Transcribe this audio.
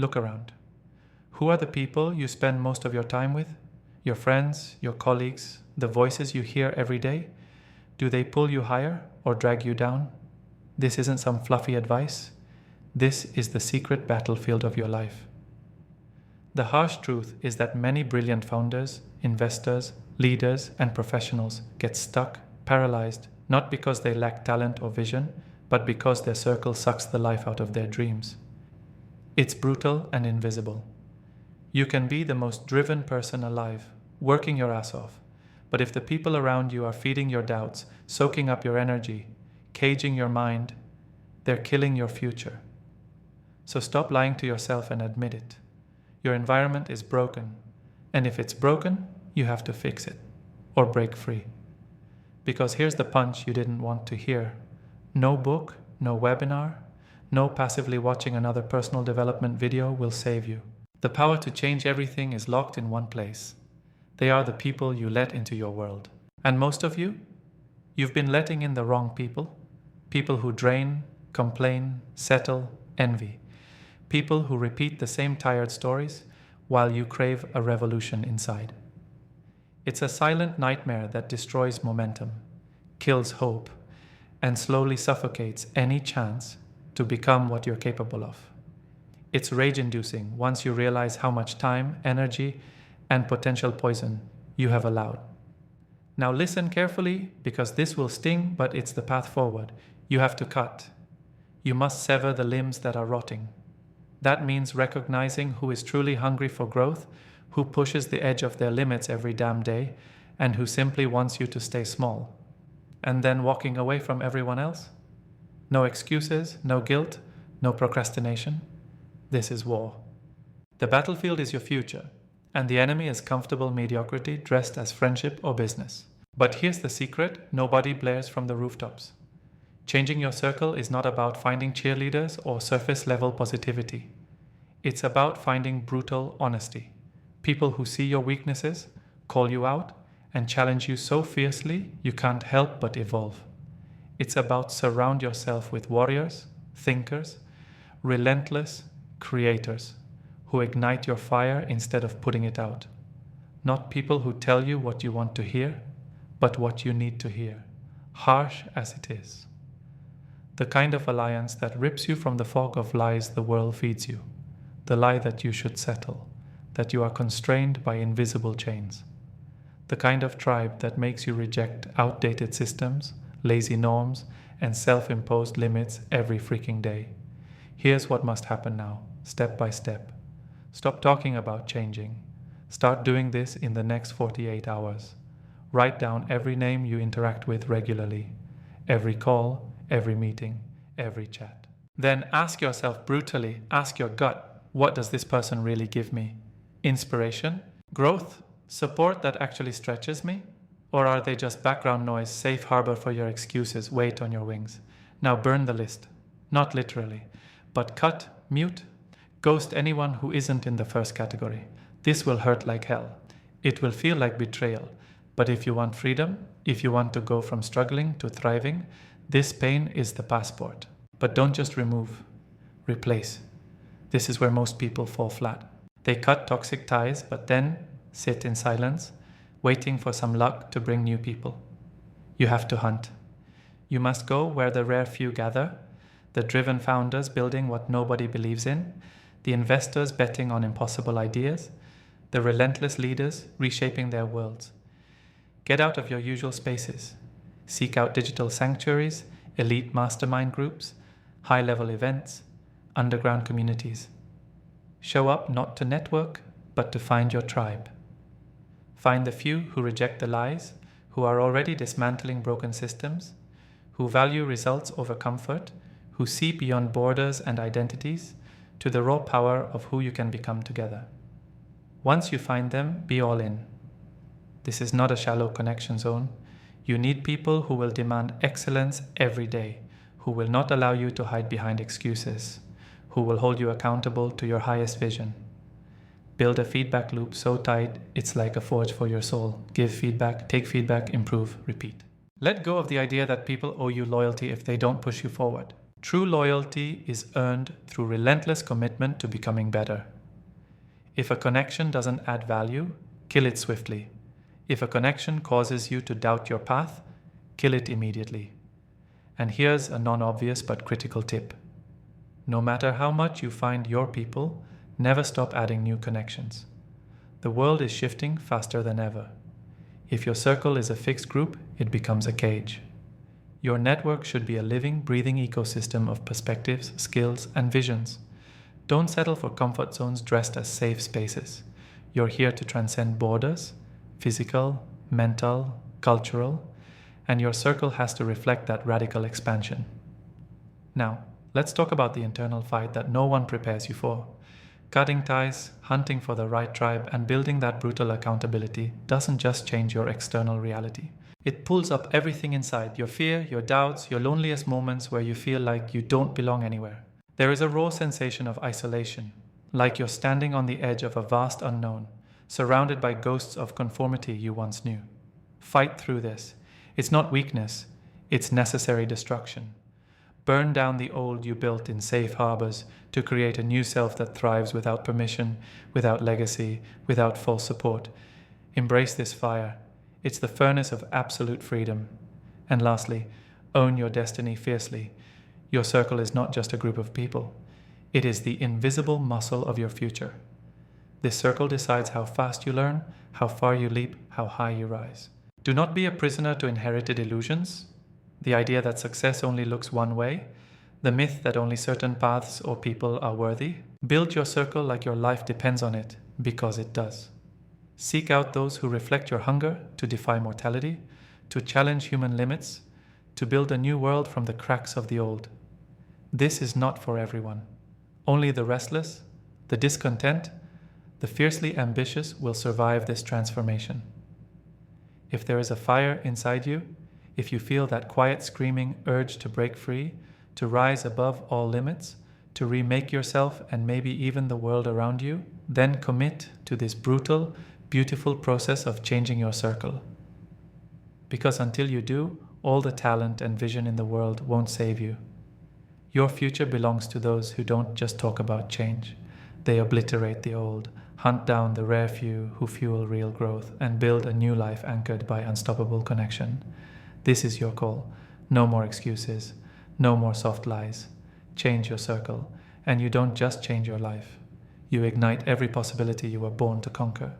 Look around. Who are the people you spend most of your time with? Your friends, your colleagues, the voices you hear every day? Do they pull you higher or drag you down? This isn't some fluffy advice. This is the secret battlefield of your life. The harsh truth is that many brilliant founders, investors, leaders, and professionals get stuck, paralyzed, not because they lack talent or vision, but because their circle sucks the life out of their dreams. It's brutal and invisible. You can be the most driven person alive, working your ass off, but if the people around you are feeding your doubts, soaking up your energy, caging your mind, they're killing your future. So stop lying to yourself and admit it. Your environment is broken, and if it's broken, you have to fix it, or break free. Because here's the punch you didn't want to hear. No book, no webinar, no passively watching another personal development video will save you. The power to change everything is locked in one place. They are the people you let into your world. And most of you, you've been letting in the wrong people. People who drain, complain, settle, envy. People who repeat the same tired stories while you crave a revolution inside. It's a silent nightmare that destroys momentum, kills hope, and slowly suffocates any chance to become what you're capable of. It's rage-inducing once you realize how much time, energy, and potential poison you have allowed. Now listen carefully, because this will sting, but it's the path forward. You have to cut. You must sever the limbs that are rotting. That means recognizing who is truly hungry for growth, who pushes the edge of their limits every damn day, and who simply wants you to stay small. And then walking away from everyone else? No excuses, no guilt, no procrastination. This is war. The battlefield is your future, and the enemy is comfortable mediocrity dressed as friendship or business. But here's the secret: nobody blares from the rooftops. Changing your circle is not about finding cheerleaders or surface-level positivity. It's about finding brutal honesty. People who see your weaknesses, call you out, and challenge you so fiercely you can't help but evolve. It's about surround yourself with warriors, thinkers, relentless creators who ignite your fire instead of putting it out. Not people who tell you what you want to hear, but what you need to hear, harsh as it is. The kind of alliance that rips you from the fog of lies the world feeds you, the lie that you should settle, that you are constrained by invisible chains. The kind of tribe that makes you reject outdated systems, lazy norms, and self-imposed limits every freaking day. Here's what must happen now, step by step. Stop talking about changing. Start doing this in the next 48 hours. Write down every name you interact with regularly, every call, every meeting, every chat. Then ask yourself brutally, ask your gut, what does this person really give me? Inspiration? Growth? Support that actually stretches me? Or are they just background noise, safe harbor for your excuses, weight on your wings? Now burn the list. Not literally, but cut, mute, ghost anyone who isn't in the first category. This will hurt like hell. It will feel like betrayal. But if you want freedom, if you want to go from struggling to thriving, this pain is the passport. But don't just remove, replace. This is where most people fall flat. They cut toxic ties, but then sit in silence, waiting for some luck to bring new people. You have to hunt. You must go where the rare few gather, the driven founders building what nobody believes in, the investors betting on impossible ideas, the relentless leaders reshaping their worlds. Get out of your usual spaces. Seek out digital sanctuaries, elite mastermind groups, high-level events, underground communities. Show up not to network, but to find your tribe. Find the few who reject the lies, who are already dismantling broken systems, who value results over comfort, who see beyond borders and identities to the raw power of who you can become together. Once you find them, be all in. This is not a shallow connection zone. You need people who will demand excellence every day, who will not allow you to hide behind excuses, who will hold you accountable to your highest vision. Build a feedback loop so tight it's like a forge for your soul. Give feedback, take feedback, improve, repeat. Let go of the idea that people owe you loyalty if they don't push you forward. True loyalty is earned through relentless commitment to becoming better. If a connection doesn't add value, kill it swiftly. If a connection causes you to doubt your path, kill it immediately. And here's a non-obvious but critical tip. No matter how much you find your people, never stop adding new connections. The world is shifting faster than ever. If your circle is a fixed group, it becomes a cage. Your network should be a living, breathing ecosystem of perspectives, skills, and visions. Don't settle for comfort zones dressed as safe spaces. You're here to transcend borders, physical, mental, cultural, and your circle has to reflect that radical expansion. Now, let's talk about the internal fight that no one prepares you for. Cutting ties, hunting for the right tribe, and building that brutal accountability doesn't just change your external reality. It pulls up everything inside, your fear, your doubts, your loneliest moments where you feel like you don't belong anywhere. There is a raw sensation of isolation, like you're standing on the edge of a vast unknown, surrounded by ghosts of conformity you once knew. Fight through this. It's not weakness, it's necessary destruction. Burn down the old you built in safe harbors to create a new self that thrives without permission, without legacy, without false support. Embrace this fire. It's the furnace of absolute freedom. And lastly, own your destiny fiercely. Your circle is not just a group of people. It is the invisible muscle of your future. This circle decides how fast you learn, how far you leap, how high you rise. Do not be a prisoner to inherited illusions. The idea that success only looks one way, the myth that only certain paths or people are worthy. Build your circle like your life depends on it, because it does. Seek out those who reflect your hunger to defy mortality, to challenge human limits, to build a new world from the cracks of the old. This is not for everyone. Only the restless, the discontent, the fiercely ambitious will survive this transformation. If there is a fire inside you, if you feel that quiet screaming urge to break free, to rise above all limits, to remake yourself and maybe even the world around you, then commit to this brutal, beautiful process of changing your circle. Because until you do, all the talent and vision in the world won't save you. Your future belongs to those who don't just talk about change. They obliterate the old, hunt down the rare few who fuel real growth, and build a new life anchored by unstoppable connection. This is your call. No more excuses. No more soft lies. Change your circle. And you don't just change your life. You ignite every possibility you were born to conquer.